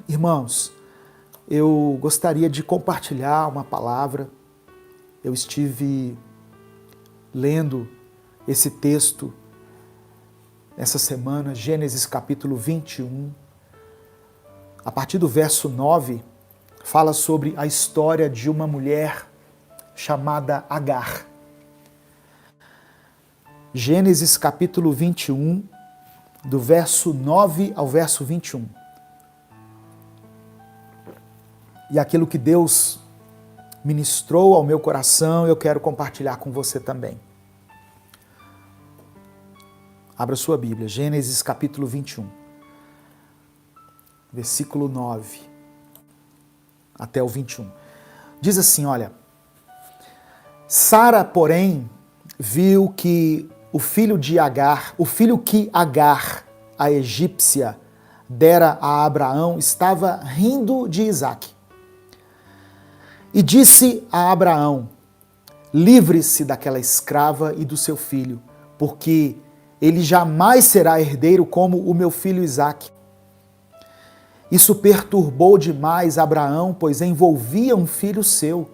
Irmãos, eu gostaria de compartilhar uma palavra. Eu estive lendo esse texto essa semana, Gênesis capítulo 21. A partir do verso 9, fala sobre a história de uma mulher chamada Agar. Gênesis capítulo 21, do verso 9 ao verso 21. E aquilo que Deus ministrou ao meu coração, eu quero compartilhar com você também. Abra sua Bíblia, Gênesis capítulo 21, versículo 9 até o 21. Diz assim, olha: Sara, porém, viu que o filho que Agar, a egípcia, dera a Abraão, estava rindo de Isaque. E disse a Abraão: livre-se daquela escrava e do seu filho, porque ele jamais será herdeiro como o meu filho Isaque. Isso perturbou demais Abraão, pois envolvia um filho seu.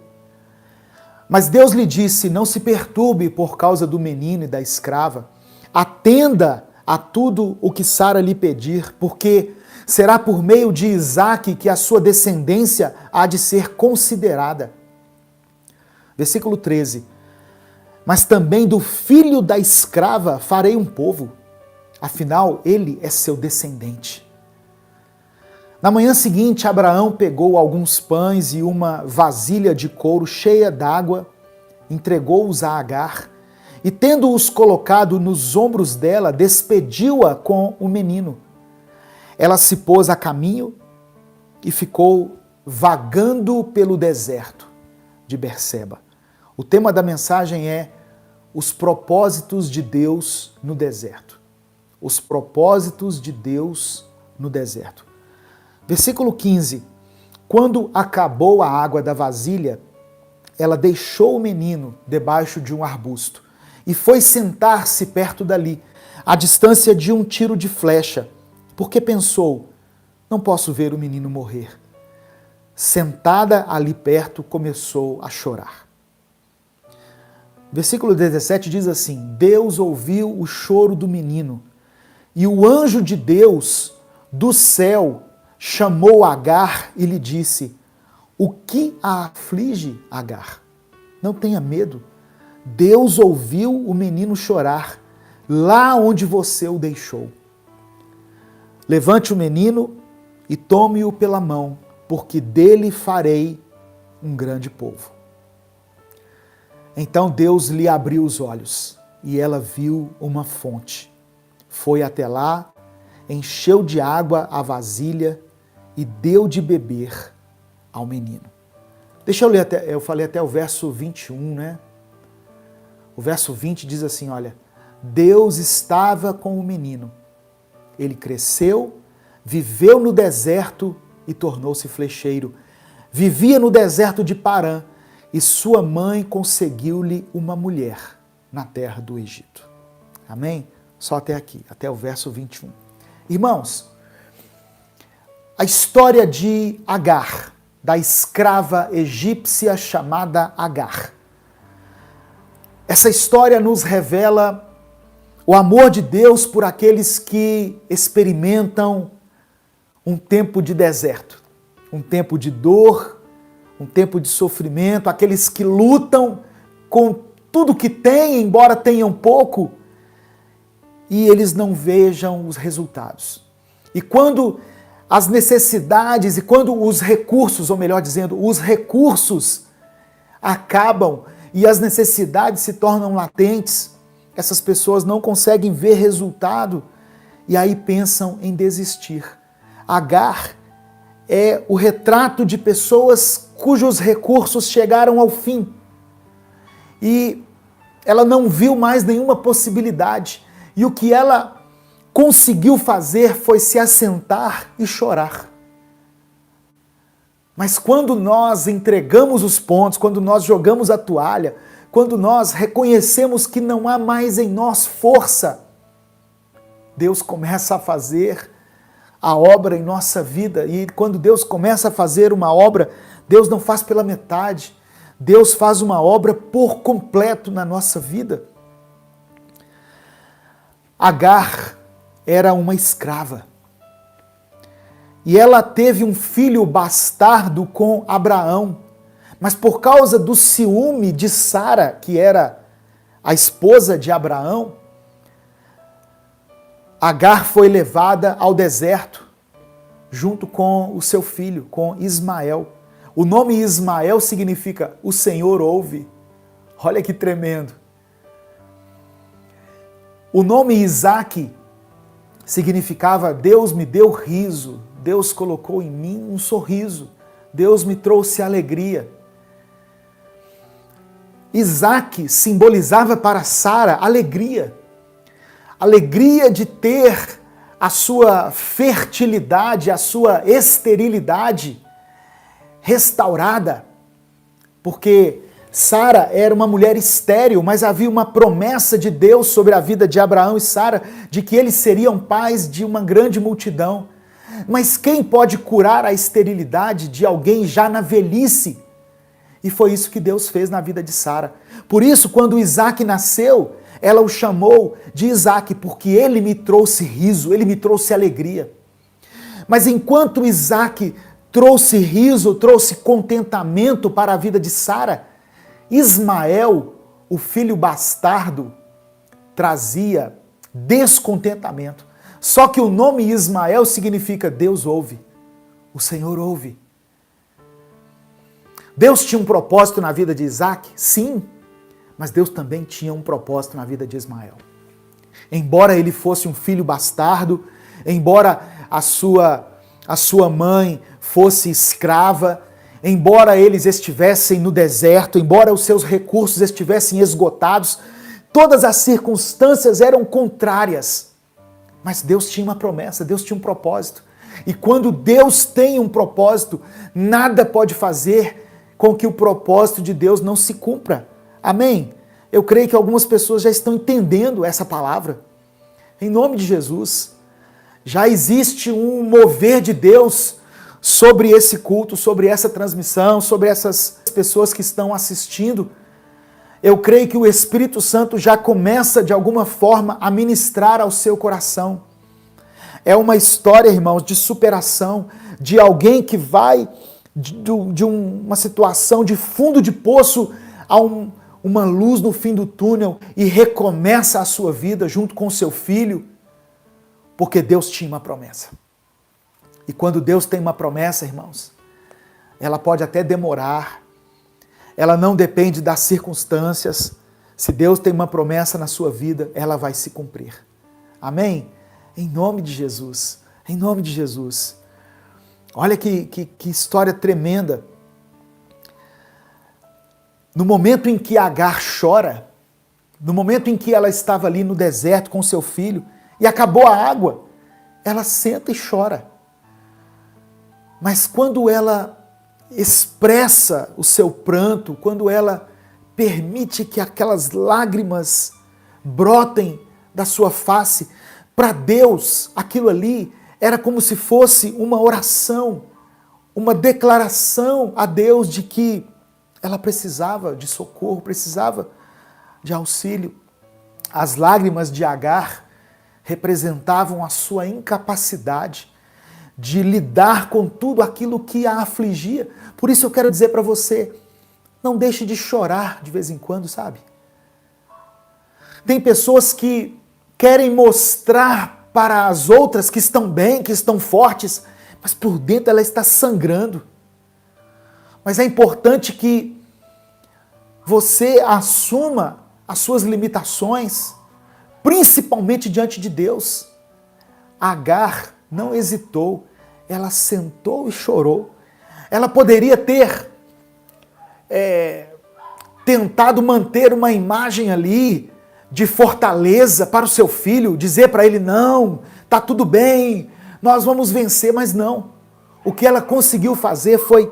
Mas Deus lhe disse: não se perturbe por causa do menino e da escrava. Atenda a tudo o que Sara lhe pedir, porque será por meio de Isaque que a sua descendência há de ser considerada. Versículo 13. Mas também do filho da escrava farei um povo, afinal ele é seu descendente. Na manhã seguinte, Abraão pegou alguns pães e uma vasilha de couro cheia d'água, entregou-os a Agar, e tendo-os colocado nos ombros dela, despediu-a com o menino. Ela se pôs a caminho e ficou vagando pelo deserto de Berseba. O tema da mensagem é os propósitos de Deus no deserto. Os propósitos de Deus no deserto. Versículo 15. Quando acabou a água da vasilha, ela deixou o menino debaixo de um arbusto e foi sentar-se perto dali, à distância de um tiro de flecha, porque pensou: não posso ver o menino morrer. Sentada ali perto, começou a chorar. Versículo 17 diz assim: Deus ouviu o choro do menino, e o anjo de Deus do céu chamou Agar e lhe disse: o que a aflige, Agar? Não tenha medo. Deus ouviu o menino chorar, lá onde você o deixou. Levante o menino e tome-o pela mão, porque dele farei um grande povo. Então Deus lhe abriu os olhos, e ela viu uma fonte. Foi até lá, encheu de água a vasilha e deu de beber ao menino. Deixa eu ler eu falei até o verso 21, né? O verso 20 diz assim, olha: Deus estava com o menino. Ele cresceu, viveu no deserto e tornou-se flecheiro. Vivia no deserto de Parã, e sua mãe conseguiu-lhe uma mulher na terra do Egito. Amém? Só até aqui, até o verso 21. Irmãos, a história de Agar, da escrava egípcia chamada Agar. Essa história nos revela o amor de Deus por aqueles que experimentam um tempo de deserto, um tempo de dor, um tempo de sofrimento, aqueles que lutam com tudo que têm, embora tenham pouco, e eles não vejam os resultados. E quando as necessidades e quando os recursos, ou melhor dizendo, os recursos acabam e as necessidades se tornam latentes, essas pessoas não conseguem ver resultado e aí pensam em desistir. Agar é o retrato de pessoas cujos recursos chegaram ao fim e ela não viu mais nenhuma possibilidade. E o que ela conseguiu fazer foi se assentar e chorar. Mas quando nós entregamos os pontos, quando nós jogamos a toalha, quando nós reconhecemos que não há mais em nós força, Deus começa a fazer a obra em nossa vida. E quando Deus começa a fazer uma obra, Deus não faz pela metade. Deus faz uma obra por completo na nossa vida. Agar era uma escrava. E ela teve um filho bastardo com Abraão. Mas por causa do ciúme de Sara, que era a esposa de Abraão, Agar foi levada ao deserto, junto com o seu filho, com Ismael. O nome Ismael significa o Senhor ouve. Olha que tremendo. O nome Isaque significava Deus me deu riso, Deus colocou em mim um sorriso, Deus me trouxe alegria. Isaque simbolizava para Sara alegria. Alegria de ter a sua fertilidade, a sua esterilidade restaurada. Porque Sara era uma mulher estéril, mas havia uma promessa de Deus sobre a vida de Abraão e Sara, de que eles seriam pais de uma grande multidão. Mas quem pode curar a esterilidade de alguém já na velhice? E foi isso que Deus fez na vida de Sara. Por isso, quando Isaque nasceu, ela o chamou de Isaque, porque ele me trouxe riso, ele me trouxe alegria. Mas enquanto Isaque trouxe riso, trouxe contentamento para a vida de Sara, Ismael, o filho bastardo, trazia descontentamento. Só que o nome Ismael significa Deus ouve, o Senhor ouve. Deus tinha um propósito na vida de Isaque? Sim, mas Deus também tinha um propósito na vida de Ismael. Embora ele fosse um filho bastardo, embora a sua mãe fosse escrava, embora eles estivessem no deserto, embora os seus recursos estivessem esgotados, todas as circunstâncias eram contrárias. Mas Deus tinha uma promessa, Deus tinha um propósito. E quando Deus tem um propósito, nada pode fazer com que o propósito de Deus não se cumpra. Amém? Eu creio que algumas pessoas já estão entendendo essa palavra. Em nome de Jesus, já existe um mover de Deus sobre esse culto, sobre essa transmissão, sobre essas pessoas que estão assistindo. Eu creio que o Espírito Santo já começa, de alguma forma, a ministrar ao seu coração. É uma história, irmãos, de superação, de alguém que vai de uma situação de fundo de poço a uma luz no fim do túnel e recomeça a sua vida junto com seu filho, porque Deus tinha uma promessa. E quando Deus tem uma promessa, irmãos, ela pode até demorar, ela não depende das circunstâncias. Se Deus tem uma promessa na sua vida, ela vai se cumprir. Amém? Em nome de Jesus, em nome de Jesus. Olha que história tremenda. No momento em que Agar chora, no momento em que ela estava ali no deserto com seu filho e acabou a água, ela senta e chora. Mas quando ela expressa o seu pranto, quando ela permite que aquelas lágrimas brotem da sua face, para Deus aquilo ali era como se fosse uma oração, uma declaração a Deus de que ela precisava de socorro, precisava de auxílio. As lágrimas de Agar representavam a sua incapacidade de lidar com tudo aquilo que a afligia. Por isso eu quero dizer para você, não deixe de chorar de vez em quando, sabe? Tem pessoas que querem mostrar para as outras que estão bem, que estão fortes, mas por dentro ela está sangrando. Mas é importante que você assuma as suas limitações, principalmente diante de Deus. Agar não hesitou, ela sentou e chorou. Ela poderia ter tentado manter uma imagem ali de fortaleza para o seu filho, dizer para ele, não, tá tudo bem, nós vamos vencer, mas não. O que ela conseguiu fazer foi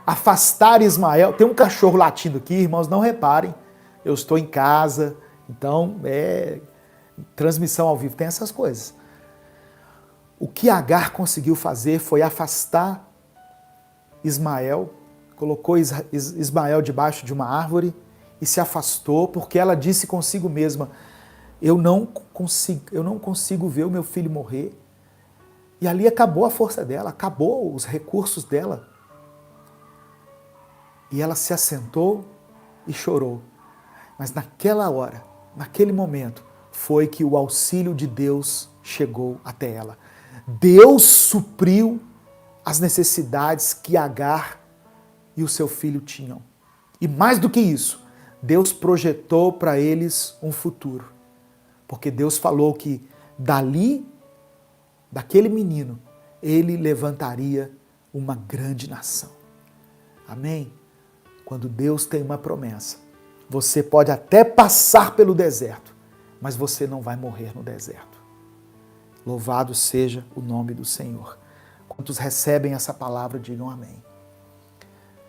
afastar Ismael. Tem um cachorro latindo aqui, irmãos, não reparem, eu estou em casa, então transmissão ao vivo, tem essas coisas. O que Agar conseguiu fazer foi afastar Ismael, colocou Ismael debaixo de uma árvore e se afastou, porque ela disse consigo mesma: eu não consigo ver o meu filho morrer. E ali acabou a força dela, acabou os recursos dela. E ela se assentou e chorou. Mas naquela hora, naquele momento, foi que o auxílio de Deus chegou até ela. Deus supriu as necessidades que Agar e o seu filho tinham. E mais do que isso, Deus projetou para eles um futuro. Porque Deus falou que dali, daquele menino, ele levantaria uma grande nação. Amém? Quando Deus tem uma promessa, você pode até passar pelo deserto, mas você não vai morrer no deserto. Louvado seja o nome do Senhor. Quantos recebem essa palavra, digam amém.